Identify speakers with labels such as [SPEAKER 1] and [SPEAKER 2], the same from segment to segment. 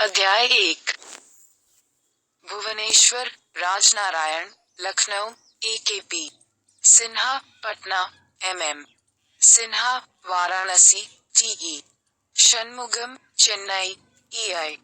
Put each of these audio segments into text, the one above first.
[SPEAKER 1] अध्याय 1। Bhubaneswar, Rajnarayan, Lucknow, AKP, Sinha, Patna, MM, Sinha, Varanasi, TE, Shanmugam, Chennai, EI,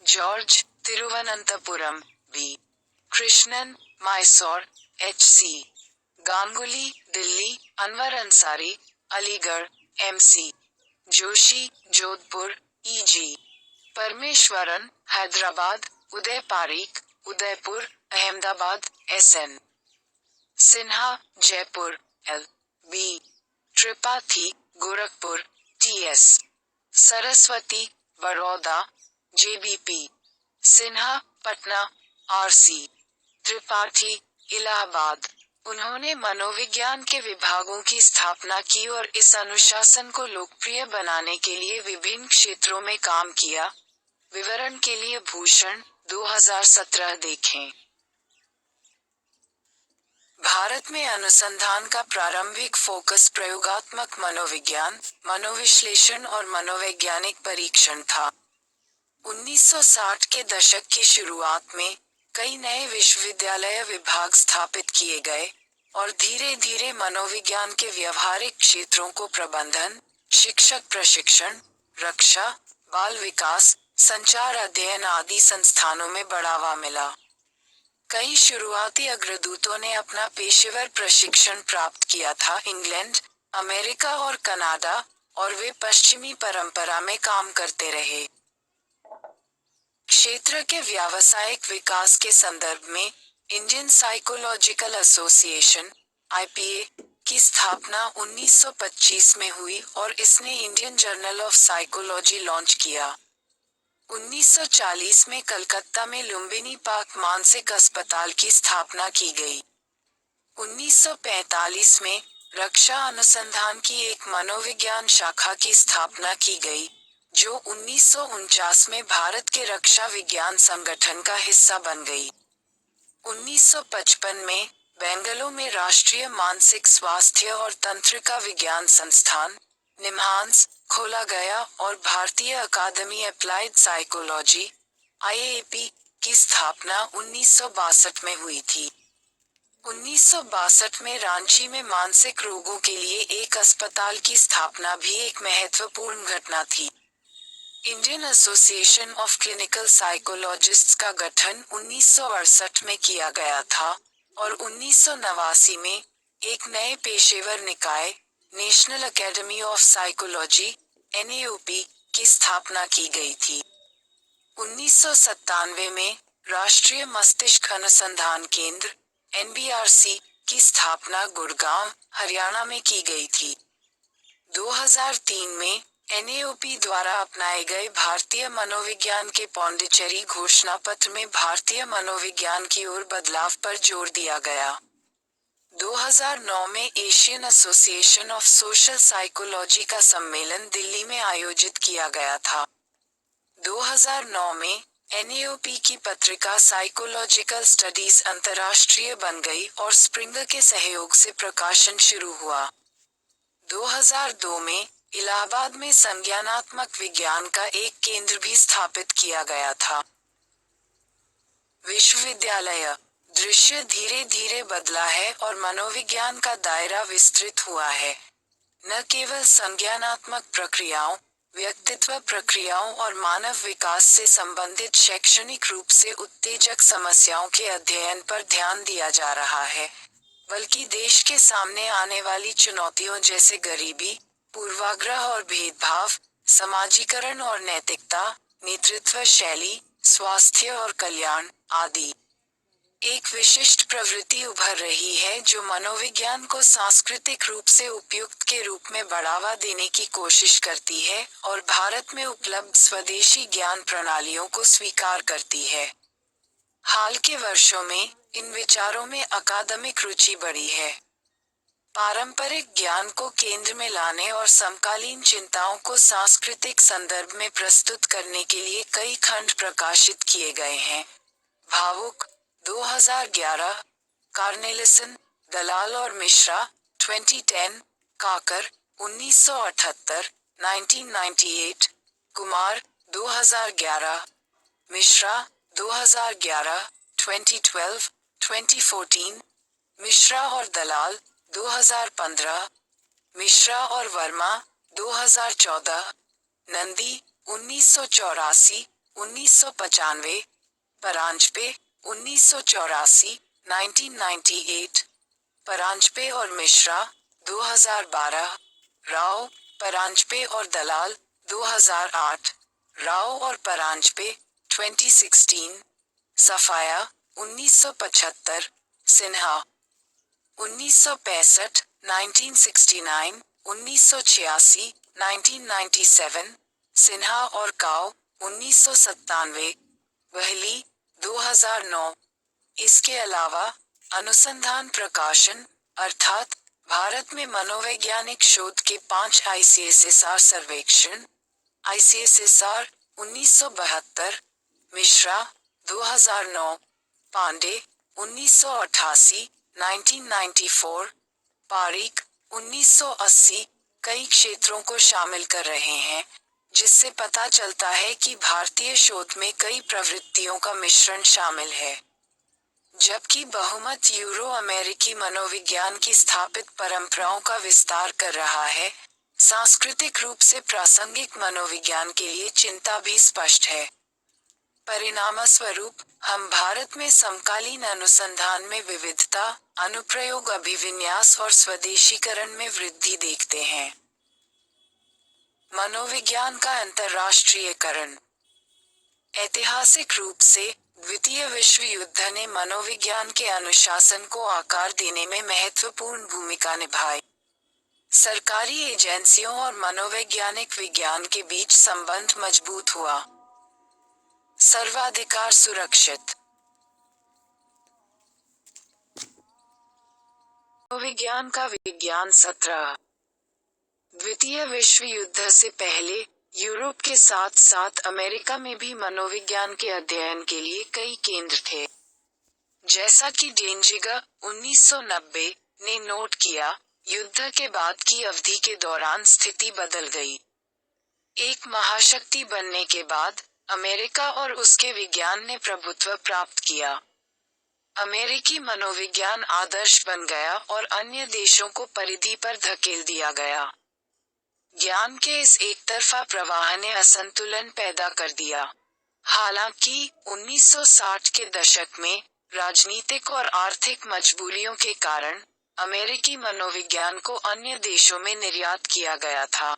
[SPEAKER 1] George, Thiruvananthapuram, B, Krishnan, Mysore, HC, Ganguly, Delhi, Anwar Ansari, Aligarh, MC, Joshi, Jodhpur, EG, Parameswaran, Hyderabad, Uday Pareek, Udaipur, Ahmedabad, SN, Sinha, Jaipur, LB, Tripathi, Gorakhpur, TS, Saraswati, Baroda, JBP, Sinha, Patna, RC, Tripathi, Allahabad. उन्होंने मनोविज्ञान के विभागों की स्थापना की और इस अनुशासन को लोकप्रिय बनाने के लिए विभिन्न क्षेत्रों में काम किया। विवरण के लिए भूषण, 2017 देखें। भारत में अनुसंधान का प्रारंभिक फोकस प्रयोगात्मक मनोविज्ञान, मनोविश्लेषण और मनोवैज्ञानिक परीक्षण था। 1960 के दशक की शुरुआत में कई नए विश्वविद्यालय विभाग स्थापित किए गए और धीरे धीरे मनोविज्ञान के व्यवहारिक क्षेत्रों को प्रबंधन, शिक्षक प्रशिक्षण, रक्षा, बाल विकास, संचार अध्ययन आदि संस्थानों में बढ़ावा मिला। कई शुरुआती अग्रदूतों ने अपना पेशेवर प्रशिक्षण प्राप्त किया था इंग्लैंड, अमेरिका और कनाडा, और वे पश्चिमी परंपरा में काम करते रहे। क्षेत्र के व्यावसायिक विकास के संदर्भ में इंडियन साइकोलॉजिकल एसोसिएशन (IPA) की स्थापना 1925 में हुई और इसने Indian journal of psychology launch किया। 1940 में कलकत्ता में लुम्बिनी पार्क मानसिक अस्पताल की स्थापना की गई। 1945 में रक्षा अनुसंधान की एक मनोविज्ञान शाखा की स्थापना की गई, जो 1949 में भारत के रक्षा विज्ञान संगठन का हिस्सा बन गई। 1955 में बेंगलुरु में राष्ट्रीय मानसिक स्वास्थ्य और तंत्रिका विज्ञान संस्थान निम्हांस खोला गया और भारतीय अकादमी अप्लाइड साइकोलॉजी (IAP) की स्थापना 1962 में हुई थी। 1962 में रांची में मानसिक रोगों के लिए एक अस्पताल की स्थापना भी एक महत्वपूर्ण घटना थी। Indian association of clinical psychologists का गठन 1968 में किया गया था और 1989 में एक नए पेशेवर निकाय, national academy of psychology (NAOP) की स्थापना की गई थी। 1997 में राष्ट्रीय मस्तिष्क अनुसंधान केंद्र (NBRC) की स्थापना गुड़गांव, हरियाणा में की गई थी। 2003 में NAOP द्वारा अपनाए गए भारतीय मनोविज्ञान के पौंडीचेरी घोषणा पत्र में भारतीय मनोविज्ञान की ओर बदलाव पर जोर दिया गया। 2009 में Asian association of social psychology का सम्मेलन दिल्ली में आयोजित किया गया था। 2009 में NAOP की पत्रिका साइकोलॉजिकल स्टडीज अंतर्राष्ट्रीय बन गई और स्प्रिंगर के सहयोग से प्रकाशन शुरू हुआ। 2002 में इलाहाबाद में संज्ञानात्मक विज्ञान का एक केंद्र भी स्थापित किया गया था। विश्वविद्यालय दृश्य धीरे धीरे बदला है और मनोविज्ञान का दायरा विस्तृत हुआ है। न केवल संज्ञानात्मक प्रक्रियाओं, व्यक्तित्व प्रक्रियाओं और मानव विकास से संबंधित शैक्षणिक रूप से उत्तेजक समस्याओं के अध्ययन पर ध्यान दिया जा रहा है, बल्कि देश के सामने आने वाली चुनौतियों जैसे गरीबी, पूर्वाग्रह और भेदभाव, समाजीकरण और नैतिकता, नेतृत्व शैली, स्वास्थ्य और कल्याण आदि। एक विशिष्ट प्रवृत्ति उभर रही है जो मनोविज्ञान को सांस्कृतिक रूप से उपयुक्त के रूप में बढ़ावा देने की कोशिश करती है और भारत में उपलब्ध स्वदेशी ज्ञान प्रणालियों को स्वीकार करती है। हाल के वर्षों में इन विचारों में अकादमिक रुचि बढ़ी है। पारंपरिक ज्ञान को केंद्र में लाने और समकालीन चिंताओं को सांस्कृतिक संदर्भ में प्रस्तुत करने के लिए कई खंड प्रकाशित किए गए हैं। भावुक 2011, कार्नेलिसन, दलाल और मिश्रा 2010, काकर 1978, 1998, कुमार 2011, मिश्रा 2011, 2012, 2014, मिश्रा और दलाल 2015, मिश्रा और वर्मा 2014, नंदी 1984, 1995, परांजपे 1984, 1998, परांजपे और मिश्रा 2012, राव, परांजपे और दलाल 2008, राव और परांजपे 2016, सफाया 1975, सिन्हा 1965, 1969, 1986, 1997, सिन्हा और काव 1997, वहली 2009। इसके अलावा अनुसंधान प्रकाशन अर्थात भारत में मनोवैज्ञानिक शोध के 5 ICSSR सर्वेक्षण, ICSSR 1972, मिश्रा 2009, पांडे 1988, 1994, पारीक 1980 कई क्षेत्रों को शामिल कर रहे हैं, जिससे पता चलता है कि भारतीय शोध में कई प्रवृत्तियों का मिश्रण शामिल है। जबकि बहुमत यूरो अमेरिकी मनोविज्ञान की स्थापित परंपराओं का विस्तार कर रहा है, सांस्कृतिक रूप से प्रासंगिक मनोविज्ञान के लिए चिंता भी स्पष्ट है। परिणामस्वरूप हम भारत में समकालीन अनुसंधान में विविधता, अनुप्रयोग अभिविन्यास और स्वदेशीकरण में वृद्धि देखते हैं। मनोविज्ञान का अंतर्राष्ट्रीयकरण। ऐतिहासिक रूप से द्वितीय विश्व युद्ध ने मनोविज्ञान के अनुशासन को आकार देने में महत्वपूर्ण भूमिका निभाई। सरकारी एजेंसियों और मनोवैज्ञानिक विज्ञान के बीच संबंध मजबूत हुआ। सर्वाधिकार सुरक्षित। मनोविज्ञान का विज्ञान 17 द्वितीय विश्व युद्ध से पहले यूरोप के साथ साथ अमेरिका में भी मनोविज्ञान के अध्ययन के लिए कई केंद्र थे। जैसा कि डेंजिगर 1990 ने नोट किया, युद्ध के बाद की अवधि के दौरान स्थिति बदल गई। एक महाशक्ति बनने के बाद अमेरिका और उसके विज्ञान ने प्रभुत्व प्राप्त किया। अमेरिकी मनोविज्ञान आदर्श बन गया और अन्य देशों को परिधि पर धकेल दिया गया। ज्ञान के इस एकतरफा प्रवाह ने असंतुलन पैदा कर दिया। हालांकि 1960 के दशक में राजनीतिक और आर्थिक मजबूरियों के कारण अमेरिकी मनोविज्ञान को अन्य देशों में निर्यात किया गया था।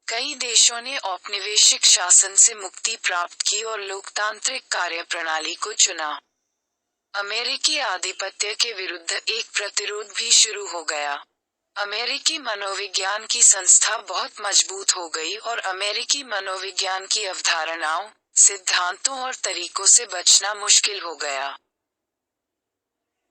[SPEAKER 1] कई देशों ने औपनिवेशिक शासन से मुक्ति प्राप्त की और लोकतांत्रिक कार्यप्रणाली को चुना। अमेरिकी आधिपत्य के विरुद्ध एक प्रतिरोध भी शुरू हो गया। अमेरिकी मनोविज्ञान की संस्था बहुत मजबूत हो गई और अमेरिकी मनोविज्ञान की अवधारणाओं, सिद्धांतों और तरीकों से बचना मुश्किल हो गया।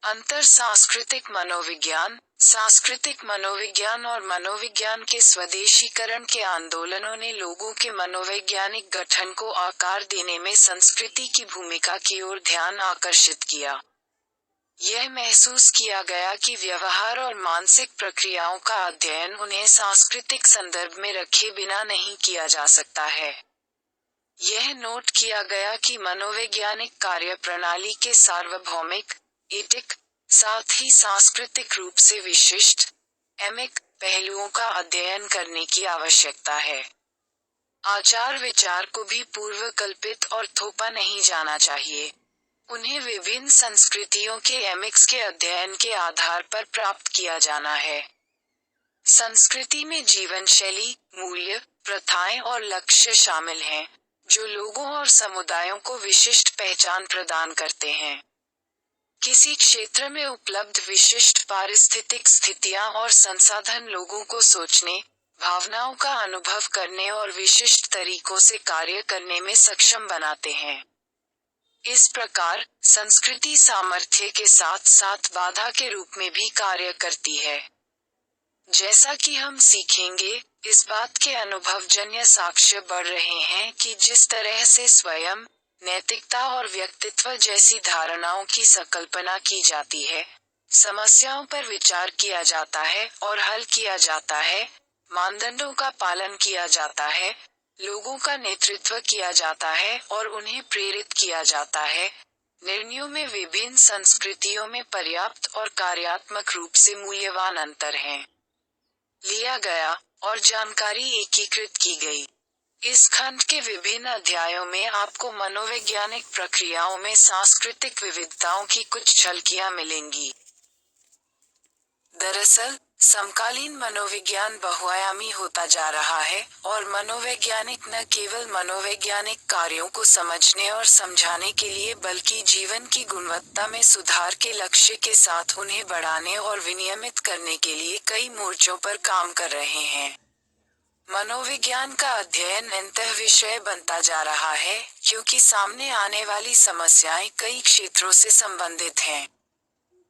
[SPEAKER 1] अंतर सांस्कृतिक मनोविज्ञान। सांस्कृतिक मनोविज्ञान और मनोविज्ञान के स्वदेशीकरण के आंदोलनों ने लोगों के मनोवैज्ञानिक गठन को आकार देने में संस्कृति की भूमिका की ओर ध्यान आकर्षित किया। यह महसूस किया गया कि व्यवहार और मानसिक प्रक्रियाओं का अध्ययन उन्हें सांस्कृतिक संदर्भ में रखे बिना नहीं किया जा सकता है। यह नोट किया गया कि मनोवैज्ञानिक कार्यप्रणाली के सार्वभौमिक, एटिक, साथ ही सांस्कृतिक रूप से विशिष्ट, एमिक, पहलुओं का अध्ययन करने की आवश्यकता है। आचार विचार को भी पूर्वकल्पित और थोपा नहीं जाना चाहिए। उन्हें विभिन्न संस्कृतियों के एमिक्स के अध्ययन के आधार पर प्राप्त किया जाना है। संस्कृति में जीवन शैली, मूल्य, प्रथाएं और लक्ष्य शामिल हैं, जो लोगों और समुदायों को विशिष्ट पहचान प्रदान करते हैं। किसी क्षेत्र में उपलब्ध विशिष्ट पारिस्थितिक स्थितियां और संसाधन लोगों को सोचने, भावनाओं का अनुभव करने और विशिष्ट तरीकों से कार्य करने में सक्षम बनाते हैं। इस प्रकार संस्कृति सामर्थ्य के साथ साथ बाधा के रूप में भी कार्य करती है। जैसा कि हम सीखेंगे, इस बात के अनुभवजन्य साक्ष्य बढ़ रहे हैं कि जिस तरह से स्वयं, नैतिकता और व्यक्तित्व जैसी धारणाओं की संकल्पना की जाती है, समस्याओं पर विचार किया जाता है और हल किया जाता है, मानदंडों का पालन किया जाता है, लोगों का नेतृत्व किया जाता है और उन्हें प्रेरित किया जाता है। निर्णयों में विभिन्न संस्कृतियों में पर्याप्त और कार्यात्मक रूप से मूल्यवान अंतर हैं। लिया गया और जानकारी एकीकृत की गई। इस खंड के विभिन्न अध्यायों में आपको मनोवैज्ञानिक प्रक्रियाओं में सांस्कृतिक विविधताओं की कुछ झलकियां मिलेंगी। दरअसल, समकालीन मनोविज्ञान बहुआयामी होता जा रहा है और मनोवैज्ञानिक न केवल मनोवैज्ञानिक कार्यों को समझने और समझाने के लिए बल्कि जीवन की गुणवत्ता में सुधार के लक्ष्य के साथ उन्हें बढ़ाने और विनियमित करने के लिए कई मोर्चों पर काम कर रहे हैं। मनोविज्ञान का अध्ययन अंतः विषय बनता जा रहा है क्योंकि सामने आने वाली समस्याएं कई क्षेत्रों से संबंधित हैं।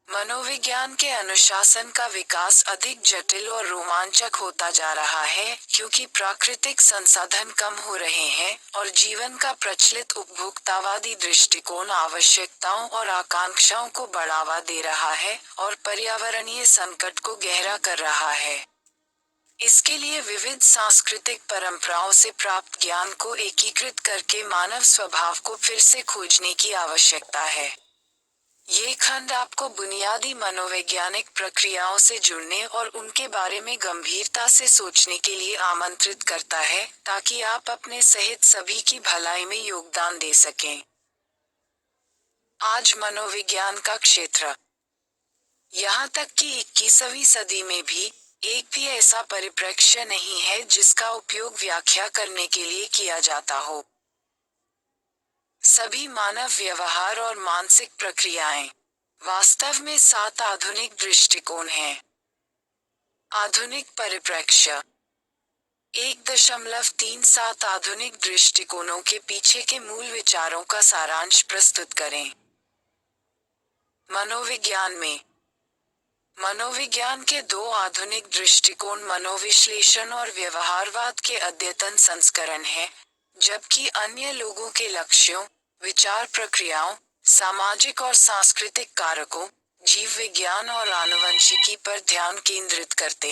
[SPEAKER 1] मनोविज्ञान के अनुशासन का विकास अधिक जटिल और रोमांचक होता जा रहा है क्योंकि प्राकृतिक संसाधन कम हो रहे हैं और जीवन का प्रचलित उपभोक्तावादी दृष्टिकोण आवश्यकताओं और आकांक्षाओं को बढ़ावा दे रहा है और पर्यावरणीय संकट को गहरा कर रहा है। इसके लिए विविध सांस्कृतिक परंपराओं से प्राप्त ज्ञान को एकीकृत करके मानव स्वभाव को फिर से खोजने की आवश्यकता है। ये खंड आपको बुनियादी मनोवैज्ञानिक प्रक्रियाओं से जुड़ने और उनके बारे में गंभीरता से सोचने के लिए आमंत्रित करता है ताकि आप अपने सहित सभी की भलाई में योगदान दे सकें। आज मनोविज्ञान का क्षेत्र, यहाँ तक कि 21वीं सदी में भी एक भी ऐसा परिप्रेक्ष्य नहीं है जिसका उपयोग व्याख्या करने के लिए किया जाता हो। सभी मानव व्यवहार और मानसिक प्रक्रियाएं। वास्तव में 7 आधुनिक दृष्टिकोण हैं। आधुनिक परिप्रेक्ष्य 1.37 आधुनिक दृष्टिकोणों के पीछे के मूल विचारों का सारांश प्रस्तुत करें। मनोविज्ञान में मनोविज्ञान के 2 आधुनिक दृष्टिकोण मनोविश्लेषण और व्यवहारवाद के अद्यतन संस्करण हैं, जबकि अन्य लोगों के लक्ष्यों, विचार प्रक्रियाओं, सामाजिक और सांस्कृतिक कारकों, जीव विज्ञान और आनुवंशिकी पर ध्यान केंद्रित करते हैं।